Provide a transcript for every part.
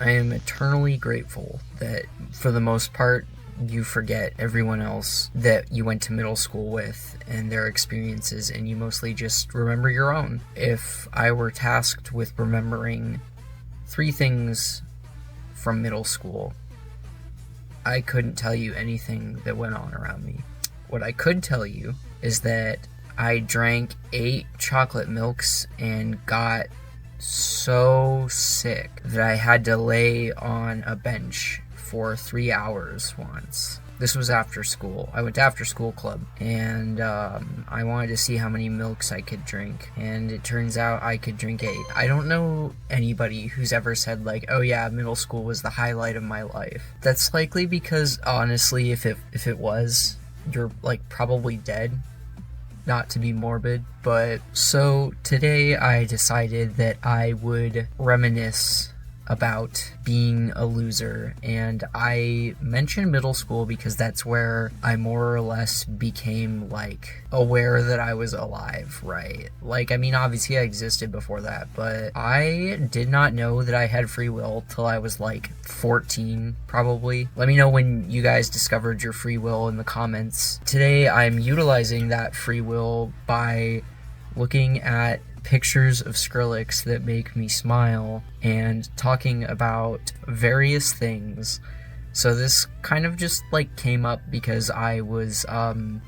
I am eternally grateful that, for the most part, you forget everyone else that you went to middle school with and their experiences, and you mostly just remember your own. If I were tasked with remembering 3 things from middle school, I couldn't tell you anything that went on around me. What I could tell you is that I drank 8 chocolate milks and got so sick that I had to lay on a bench for 3 hours once. This was after school. I went to after school club, and I wanted to see how many milks I could drink, and it turns out I could drink 8. I don't know anybody who's ever said like, oh yeah, middle school was the highlight of my life. That's likely because, honestly, if it was, you're like probably dead. Not to be morbid, but so today I decided that I would reminisce about being a loser, and I mentioned middle school because that's where I more or less became like aware that I was alive, right? Like, I mean, obviously I existed before that, but I did not know that I had free will till I was like 14, probably. Let me know when you guys discovered your free will in the comments. Today I'm utilizing that free will by looking at pictures of Skrillex that make me smile and talking about various things. So this kind of just like came up because I was,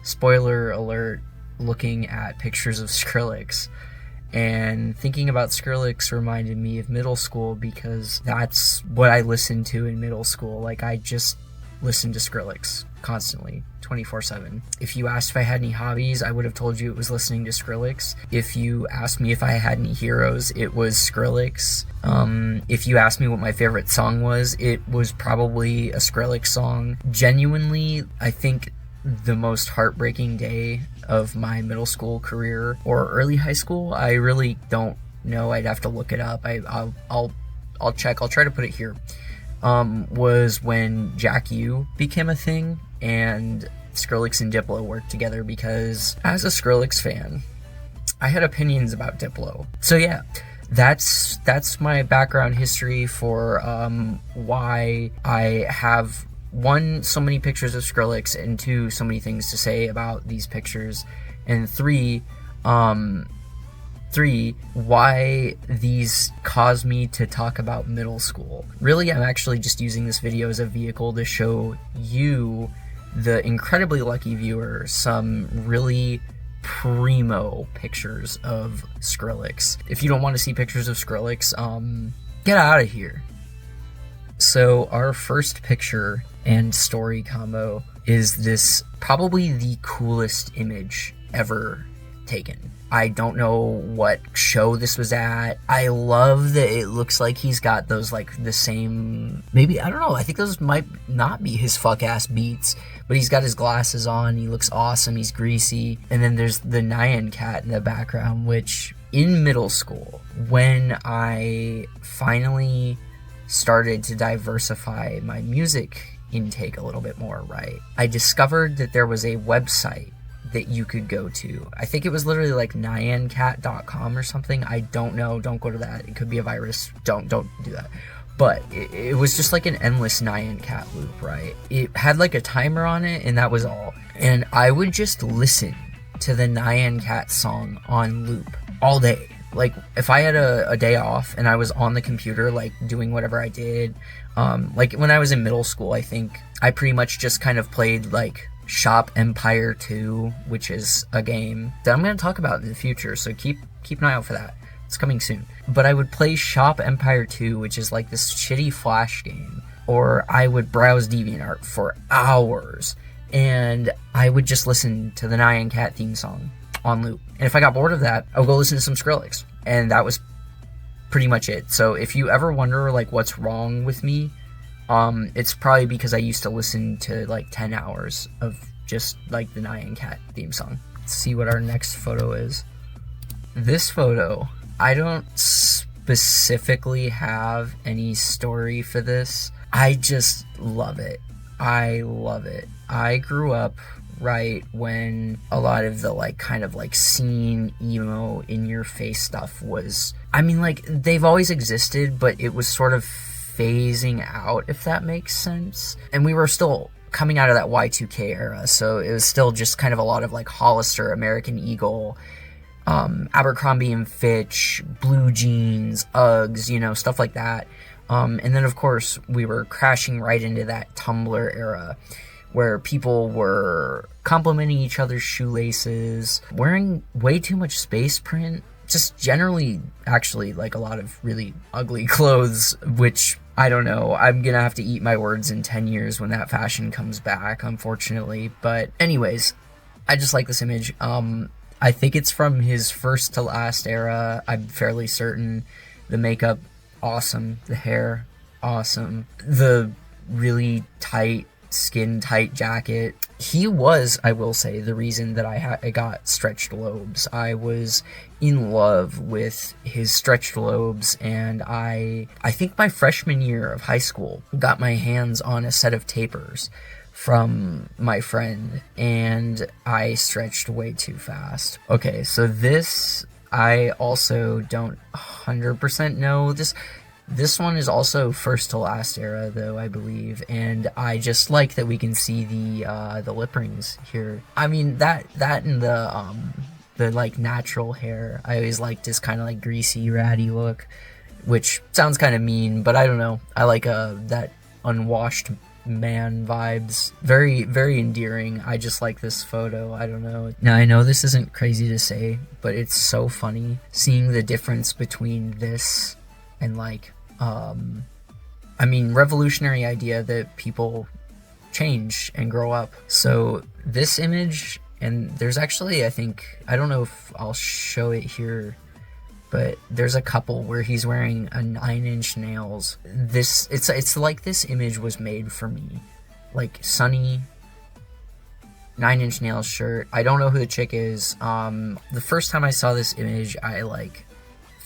spoiler alert, looking at pictures of Skrillex, and thinking about Skrillex reminded me of middle school because that's what I listened to in middle school. Like, I just listened to Skrillex constantly, 24/7. If you asked if I had any hobbies, I would have told you it was listening to Skrillex. If you asked me if I had any heroes, it was Skrillex. If you asked me what my favorite song was, it was probably a Skrillex song. Genuinely, I think the most heartbreaking day of my middle school career or early high school, I really don't know. I'd have to look it up. I'll check. I'll try to put it here. Was when Jack U became a thing and Skrillex and Diplo worked together, because as a Skrillex fan, I had opinions about Diplo. So yeah, that's my background history for why I have 1, so many pictures of Skrillex, and 2, so many things to say about these pictures, and 3, why these cause me to talk about middle school. Really, I'm actually just using this video as a vehicle to show you, the incredibly lucky viewer, some really primo pictures of Skrillex. If you don't want to see pictures of Skrillex, get out of here. So our first picture and story combo is this, probably the coolest image ever taken. I don't know what show this was at. I love that it looks like he's got those, like, the same, maybe, I don't know, I think those might not be his fuck-ass beats, but he's got his glasses on, he looks awesome, he's greasy, and then there's the Nyan cat in the background, which, in middle school, when I finally started to diversify my music intake a little bit more, right, I discovered that there was a website that you could go to. I think it was literally like nyancat.com or something. I don't know. Don't go to that. It could be a virus. Don't do that. But it was just like an endless Nyan cat loop, right? It had like a timer on it, and that was all. And I would just listen to the Nyan cat song on loop all day. Like, if I had a day off and I was on the computer, like, doing whatever I did, like, when I was in middle school, I think I pretty much just kind of played, like, Shop Empire 2, which is a game that I'm going to talk about in the future, so keep an eye out for that. It's coming soon. But I would play Shop Empire 2, which is like this shitty Flash game, or I would browse DeviantArt for hours, and I would just listen to the Nyan Cat theme song on loop. And if I got bored of that, I would go listen to some Skrillex, and that was pretty much it. So if you ever wonder, like, what's wrong with me, it's probably because I used to listen to like 10 hours of just like the Nyan Cat theme song. Let's see what our next photo is. This photo, I don't specifically have any story for this. I just love it. I love it. I grew up right when a lot of the like kind of like scene emo in your face stuff was, I mean, like, they've always existed, but it was sort of phasing out, if that makes sense. And we were still coming out of that Y2K era, so it was still just kind of a lot of like Hollister, American Eagle, Abercrombie and Fitch, blue jeans, Uggs, you know, stuff like that. And then of course we were crashing right into that Tumblr era where people were complimenting each other's shoelaces, wearing way too much space print, just generally actually like a lot of really ugly clothes, which I don't know, I'm gonna have to eat my words in 10 years when that fashion comes back, unfortunately. But anyways, I just like this image. I think it's from his first to last era, I'm fairly certain. The makeup, awesome. The hair, awesome. The really tight, skin-tight jacket. He was, I will say, the reason that I got stretched lobes. I was in love with his stretched lobes, and I think my freshman year of high school got my hands on a set of tapers from my friend, and I stretched way too fast. Okay, so this, I also don't 100% know. This one is also first to last era, though, I believe, and I just like that we can see the lip rings here. I mean, that and the like natural hair. I always liked this kind of like greasy, ratty look, which sounds kind of mean, but I don't know. I like that unwashed man vibes. Very, very endearing. I just like this photo. I don't know. Now, I know this isn't crazy to say, but it's so funny seeing the difference between this and like, I mean, revolutionary idea that people change and grow up. So this image, and there's actually, I think, I don't know if I'll show it here, but there's a couple where he's wearing a 9-inch nails. It's like this image was made for me. Like Sunny, 9-inch nails shirt. I don't know who the chick is. The first time I saw this image, I like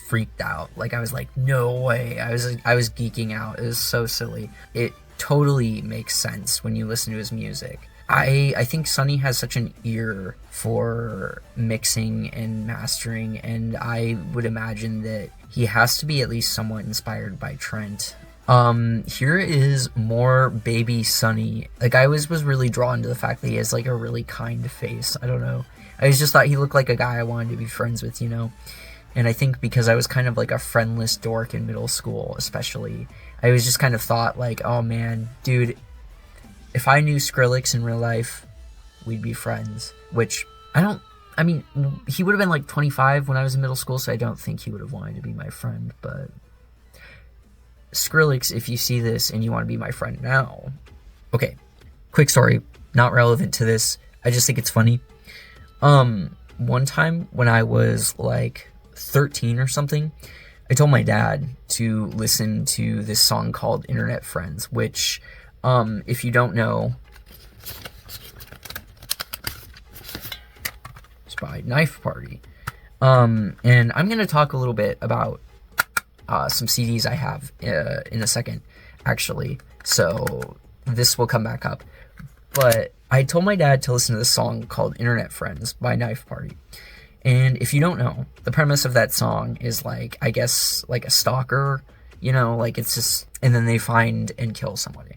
freaked out. Like I was like, no way. I was geeking out. It was so silly. It totally makes sense when you listen to his music. I think Sonny has such an ear for mixing and mastering, and I would imagine that he has to be at least somewhat inspired by Trent. Here is more baby Sonny. Like I was really drawn to the fact that he has like a really kind face. I don't know. I just thought he looked like a guy I wanted to be friends with, you know? And I think because I was kind of like a friendless dork in middle school, especially, I was just kind of thought like, oh man, dude, if I knew Skrillex in real life, we'd be friends. Which, I mean, he would have been like 25 when I was in middle school, so I don't think he would have wanted to be my friend. But Skrillex, if you see this and you want to be my friend now. Okay, quick story, not relevant to this. I just think it's funny. One time when I was like 13 or something, I told my dad to listen to this song called Internet Friends, which, if you don't know, it's by Knife Party. And I'm going to talk a little bit about some CDs I have in a second, actually. So this will come back up. But I told my dad to listen to this song called Internet Friends by Knife Party. And if you don't know, the premise of that song is like, I guess, like a stalker, you know, like it's just, and then they find and kill somebody.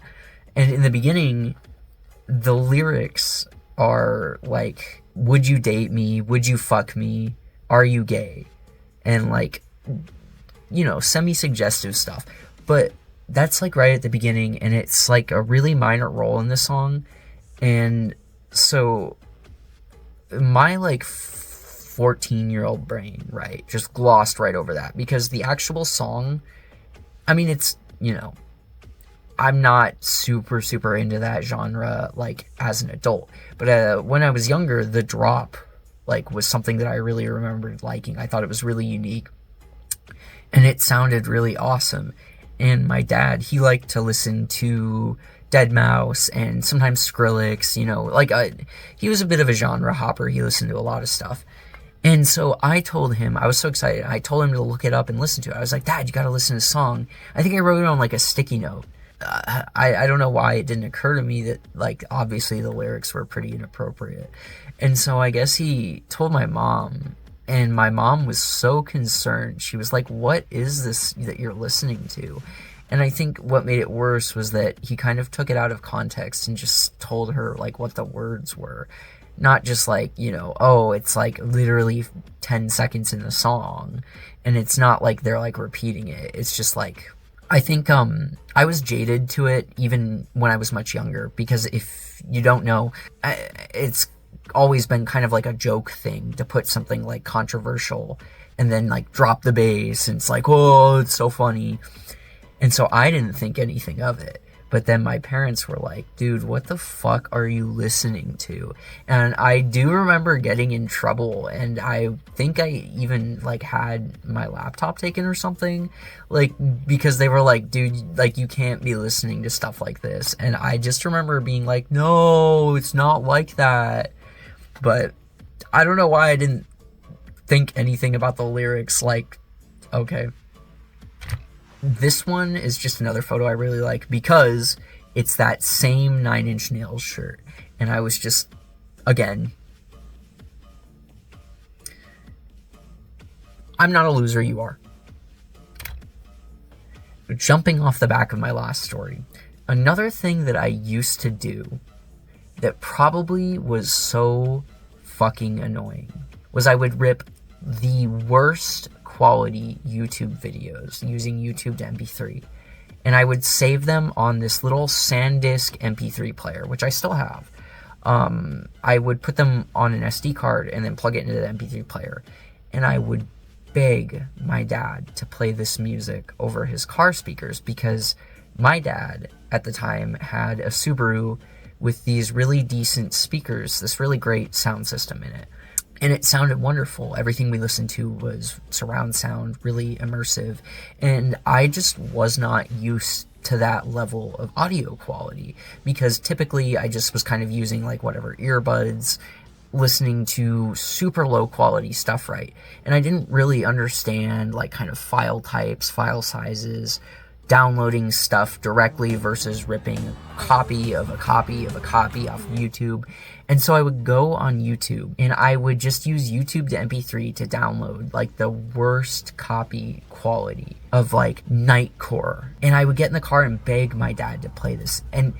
And in the beginning, the lyrics are like, would you date me? Would you fuck me? Are you gay? And like, you know, semi-suggestive stuff. But that's like right at the beginning, and it's like a really minor role in the song. And so my like 14-year-old brain, right, just glossed right over that, because the actual song, I mean, it's, you know, I'm not super into that genre like as an adult, but when I was younger, the drop like was something that I really remembered liking. I thought it was really unique and it sounded really awesome. And my dad, he liked to listen to Deadmau5 and sometimes Skrillex, you know, like he was a bit of a genre hopper. He listened to a lot of stuff. And so I told him, I was so excited, I told him to look it up and listen to it. I was like, Dad, you gotta listen to this song. I think I wrote it on like a sticky note. I don't know why it didn't occur to me that, like, obviously the lyrics were pretty inappropriate. And so I guess he told my mom, and my mom was so concerned. She was like, what is this that you're listening to? And I think what made it worse was that he kind of took it out of context and just told her, like, what the words were. Not just like, you know, oh, it's like literally 10 seconds in the song. And it's not like they're like repeating it. It's just like, I think I was jaded to it even when I was much younger, because if you don't know, it's always been kind of like a joke thing to put something like controversial and then like drop the bass, and it's like, oh, it's so funny. And so I didn't think anything of it. But then my parents were like, dude, what the fuck are you listening to? And I do remember getting in trouble, and I think I even like had my laptop taken or something, like, because they were like, dude, like, you can't be listening to stuff like this. And I just remember being like, no, it's not like that. But I don't know why I didn't think anything about the lyrics. Like, okay. This one is just another photo I really like because it's that same Nine Inch Nails shirt. And I was just, again, I'm not a loser, you are. Jumping off the back of my last story, another thing that I used to do that probably was so fucking annoying was I would rip the worst quality YouTube videos using YouTube to MP3, and I would save them on this little SanDisk MP3 player, which I still have. I would put them on an SD card and then plug it into the MP3 player, and I would beg my dad to play this music over his car speakers, because my dad at the time had a Subaru with these really decent speakers, this really great sound system in it. And it sounded wonderful. Everything we listened to was surround sound, really immersive. And I just was not used to that level of audio quality, because typically I just was kind of using like whatever earbuds, listening to super low quality stuff, right? And I didn't really understand like kind of file types, file sizes, downloading stuff directly versus ripping a copy of a copy of a copy off of YouTube. And so I would go on YouTube and I would just use YouTube to MP3 to download like the worst copy quality of like Nightcore. And I would get in the car and beg my dad to play this. And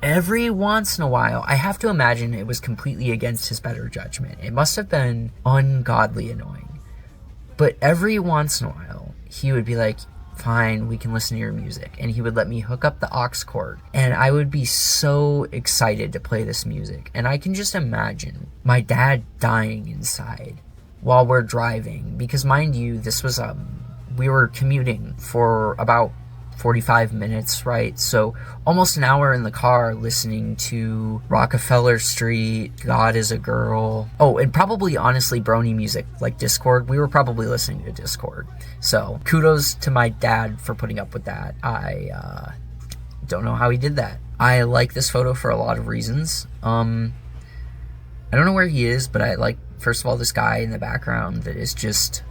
every once in a while, I have to imagine it was completely against his better judgment. It must have been ungodly annoying. But every once in a while, he would be like, fine, we can listen to your music. And he would let me hook up the aux cord. And I would be so excited to play this music. And I can just imagine my dad dying inside while we're driving. Because mind you, this was, we were commuting for about 45 minutes, right? So almost an hour in the car listening to Rockefeller Street, God is a Girl. Oh, and probably honestly Brony music like Discord. We were probably listening to Discord. So kudos to my dad for putting up with that. I don't know how he did that. I like this photo for a lot of reasons. I don't know where he is, but I like, first of all, this guy in the background that is just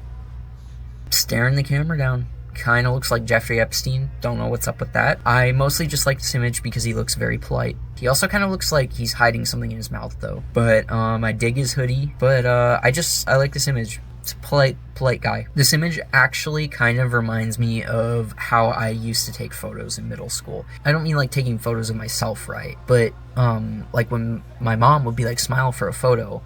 staring the camera down. Kind of looks like Jeffrey Epstein. Don't know what's up with that. I mostly just like this image because he looks very polite. He also kind of looks like he's hiding something in his mouth though. But I dig his hoodie. But I like this image. It's a polite guy. This image actually kind of reminds me of how I used to take photos in middle school. I don't mean like taking photos of myself, right? But like when my mom would be like, smile for a photo,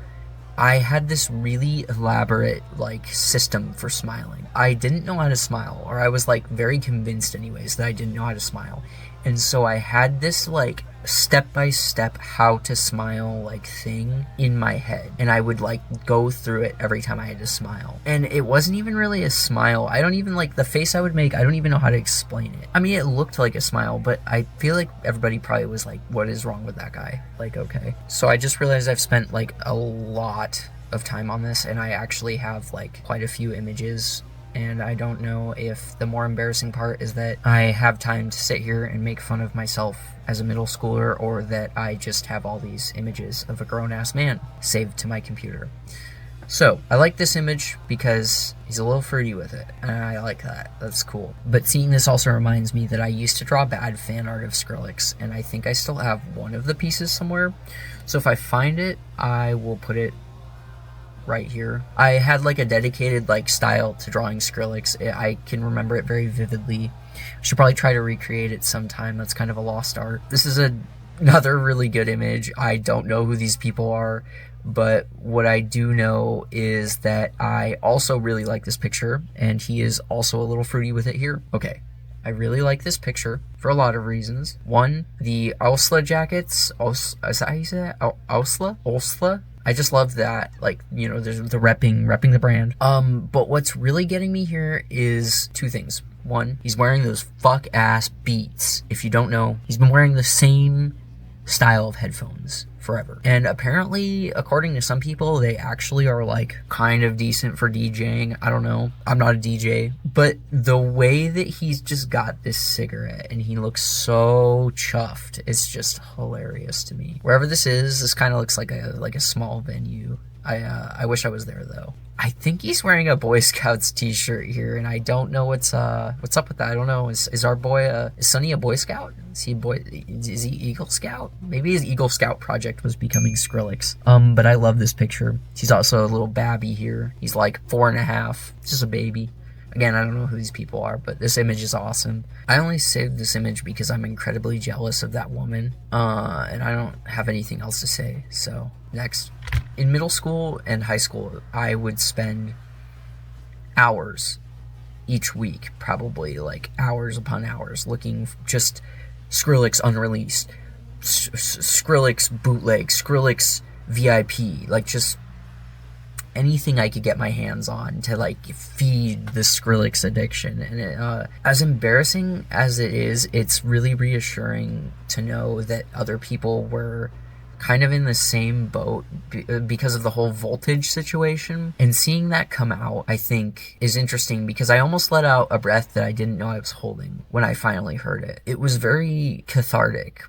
I had this really elaborate like system for smiling. I didn't know how to smile, or I was like very convinced anyways that I didn't know how to smile. And so I had this like step-by-step how to smile like thing in my head, and I would like go through it every time I had to smile. And it wasn't even really a smile. I don't even like the face I would make. I don't even know how to explain it. I mean, it looked like a smile, but I feel like everybody probably was like, what is wrong with that guy? Like, okay. So I just realized I've spent like a lot of time on this, and I actually have like quite a few images. And I don't know if the more embarrassing part is that I have time to sit here and make fun of myself as a middle schooler, or that I just have all these images of a grown-ass man saved to my computer. So, I like this image because he's a little fruity with it, and I like that. That's cool. But seeing this also reminds me that I used to draw bad fan art of Skrillex, and I think I still have one of the pieces somewhere. So if I find it, I will put it right here. I had like a dedicated like style to drawing Skrillex. I can remember it very vividly. I should probably try to recreate it sometime. That's kind of a lost art. This is another really good image. I don't know who these people are, but what I do know is that I also really like this picture, and he is also a little fruity with it here. Okay, I really like this picture for a lot of reasons. One, the Ausla jackets. Is that how you say that? Ausla? Ausla? I just love that. Like, you know, there's the repping the brand. But what's really getting me here is two things. One, he's wearing those fuck-ass Beats. If you don't know, he's been wearing the same style of headphones forever. And apparently, according to some people, they actually are like kind of decent for DJing. I don't know. I'm not a DJ. But the way that he's just got this cigarette and he looks so chuffed, it's just hilarious to me. Wherever this kind of looks like a small venue. I wish I was there though. I think he's wearing a Boy Scouts t-shirt here, and I don't know what's up with that. I don't know. Is our boy is Sonny a Boy Scout? Is he Eagle Scout? Maybe his Eagle Scout project was becoming Skrillex. But I love this picture. He's also a little babby here. He's like 4.5, just a baby. Again, I don't know who these people are, but this image is awesome. I only saved this image because I'm incredibly jealous of that woman, and I don't have anything else to say. So, next. In middle school and high school, I would spend hours each week, probably like hours upon hours, looking just Skrillex unreleased, Skrillex bootleg, Skrillex VIP, like just anything I could get my hands on to like feed the Skrillex addiction. And as embarrassing as it is, it's really reassuring to know that other people were kind of in the same boat because of the whole voltage situation. And seeing that come out, I think, is interesting because I almost let out a breath that I didn't know I was holding when I finally heard it. It was very cathartic.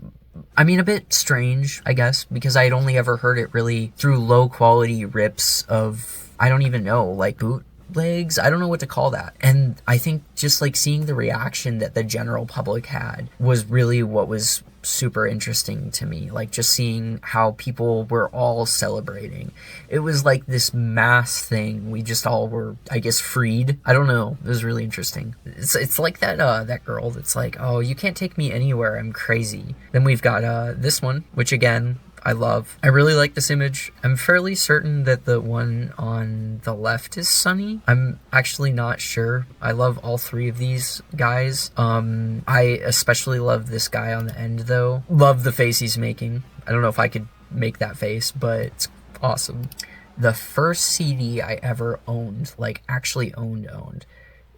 I mean, a bit strange, I guess, because I had only ever heard it really through low quality rips of, I don't even know, like bootlegs. I don't know what to call that. And I think just like seeing the reaction that the general public had was really what was super interesting to me. Like just seeing how people were all celebrating. It was like this mass thing. We just all were, I guess, freed. I don't know. It was really interesting. It's like that girl that's like, oh, you can't take me anywhere, I'm crazy. Then we've got this one, which again, I love. I really like this image. I'm fairly certain that the one on the left is Sonny. I'm actually not sure. I love all three of these guys. I especially love this guy on the end though. Love the face he's making. I don't know if I could make that face, but it's awesome. The first CD I ever owned, like actually owned,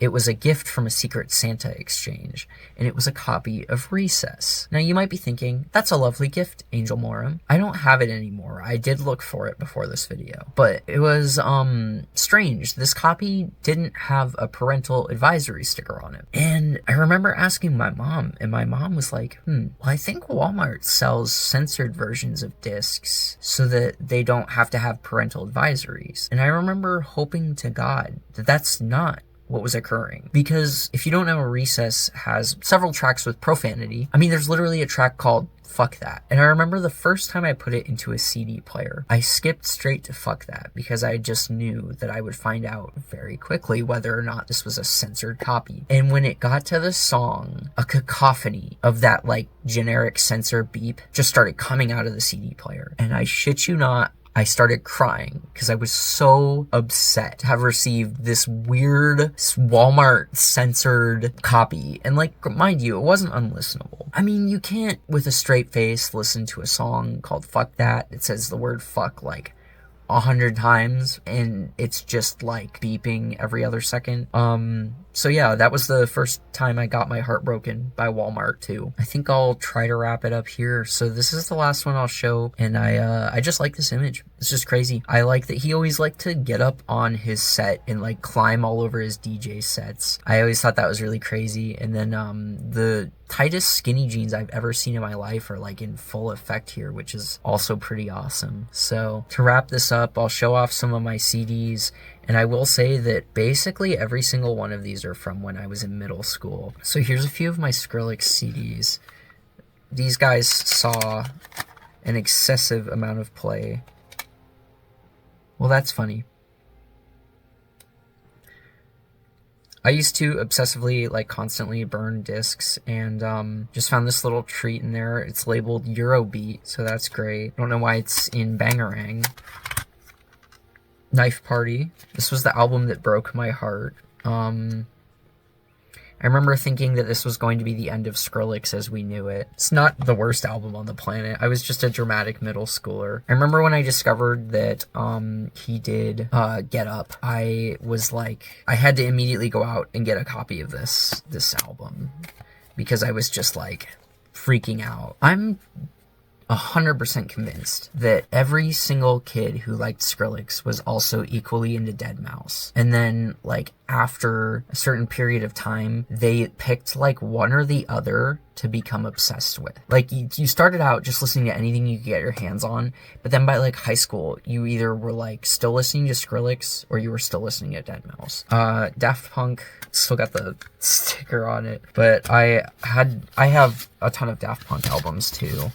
it was a gift from a Secret Santa exchange, and it was a copy of Recess. Now you might be thinking, that's a lovely gift, Angel Morum. I don't have it anymore. I did look for it before this video, but it was strange. This copy didn't have a parental advisory sticker on it. And I remember asking my mom, and my mom was like, well, I think Walmart sells censored versions of discs so that they don't have to have parental advisories. And I remember hoping to God that that's not what was occurring. Because if you don't know, Recess has several tracks with profanity. I mean, there's literally a track called Fuck That. And I remember the first time I put it into a CD player, I skipped straight to Fuck That because I just knew that I would find out very quickly whether or not this was a censored copy. And when it got to the song, a cacophony of that like generic censor beep just started coming out of the CD player. And I shit you not, I started crying because I was so upset to have received this weird Walmart censored copy. And like, mind you, it wasn't unlistenable. I mean, you can't with a straight face listen to a song called Fuck That. It says the word fuck like 100 times and it's just like beeping every other second. So yeah, that was the first time I got my heart broken by Walmart too. I think I'll try to wrap it up here. So this is the last one I'll show, and I just like this image. It's just crazy. I like that he always liked to get up on his set and like climb all over his DJ sets. I always thought that was really crazy. And then the tightest skinny jeans I've ever seen in my life are like in full effect here, which is also pretty awesome. So to wrap this up, I'll show off some of my CDs. And I will say that basically every single one of these are from when I was in middle school. So here's a few of my Skrillex CDs. These guys saw an excessive amount of play Well, that's funny. I used to obsessively, like, constantly burn discs, and just found this little treat in there. It's labeled Eurobeat, so that's great. I don't know why it's in Bangarang. Knife Party. This was the album that broke my heart. I remember thinking that this was going to be the end of Skrillex as we knew it. It's not the worst album on the planet. I was just a dramatic middle schooler. I remember when I discovered that he did Get Up, I was like, I had to immediately go out and get a copy of this album because I was just like freaking out. I'm 100% convinced that every single kid who liked Skrillex was also equally into deadmau5. And then, like, after a certain period of time, they picked, like, one or the other to become obsessed with. Like, you started out just listening to anything you could get your hands on, but then by, like, high school, you either were, like, still listening to Skrillex, or you were still listening to deadmau5. Daft Punk still got the sticker on it, but I have a ton of Daft Punk albums, too.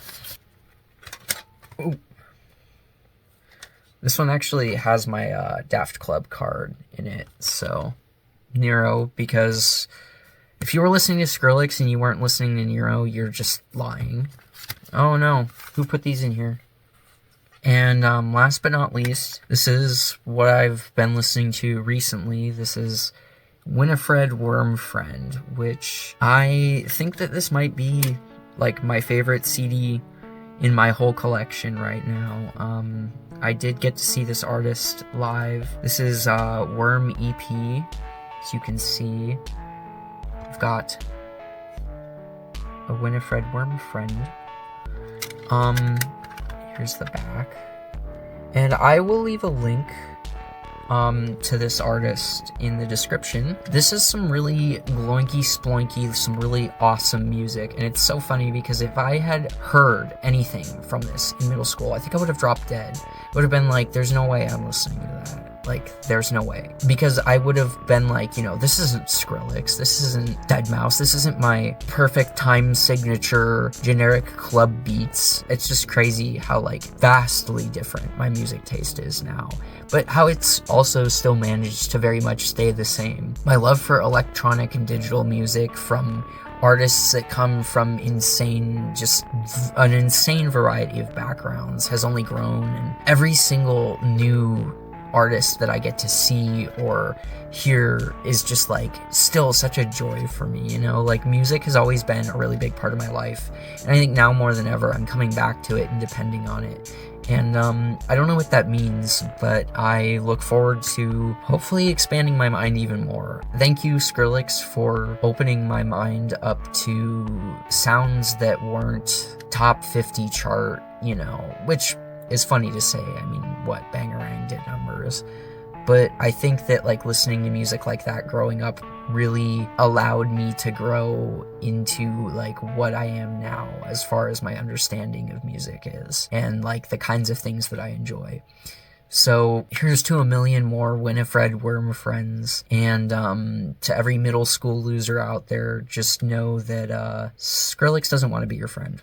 Ooh. This one actually has my Daft Club card in it, so Nero, because if you were listening to Skrillex and you weren't listening to Nero, you're just lying. Oh no, who put these in here? And last but not least, this is what I've been listening to recently. This is Winnifred Worm Friend, which I think that this might be like my favorite CD in my whole collection right now. I did get to see this artist live. This is Worm EP, as you can see. I've got a Winnifred Worm Friend. Here's the back. And I will leave a link to this artist in the description. This is some really gloinky sploinky, some really awesome music, and it's so funny because if I had heard anything from this in middle school, I think I would have dropped dead. I would have been like, there's no way I'm listening to that. Like, there's no way. Because I would have been like, you know, this isn't Skrillex, this isn't deadmau5, this isn't my perfect time signature generic club beats. It's just crazy how, like, vastly different my music taste is now. But how it's also still managed to very much stay the same. My love for electronic and digital music from artists that come from just an insane variety of backgrounds has only grown, and every single new artist that I get to see or hear is just like still such a joy for me, you know? Like, music has always been a really big part of my life, and I think now more than ever I'm coming back to it and depending on it. And I don't know what that means, but I look forward to hopefully expanding my mind even more. Thank you, Skrillex, for opening my mind up to sounds that weren't top 50 chart, you know, which is funny to say. I mean, what, Bangarang did numbers. But I think that, like, listening to music like that growing up really allowed me to grow into, like, what I am now as far as my understanding of music is, and, like, the kinds of things that I enjoy. So here's to a million more Winnifred Worm Friends, and to every middle school loser out there, just know that Skrillex doesn't want to be your friend.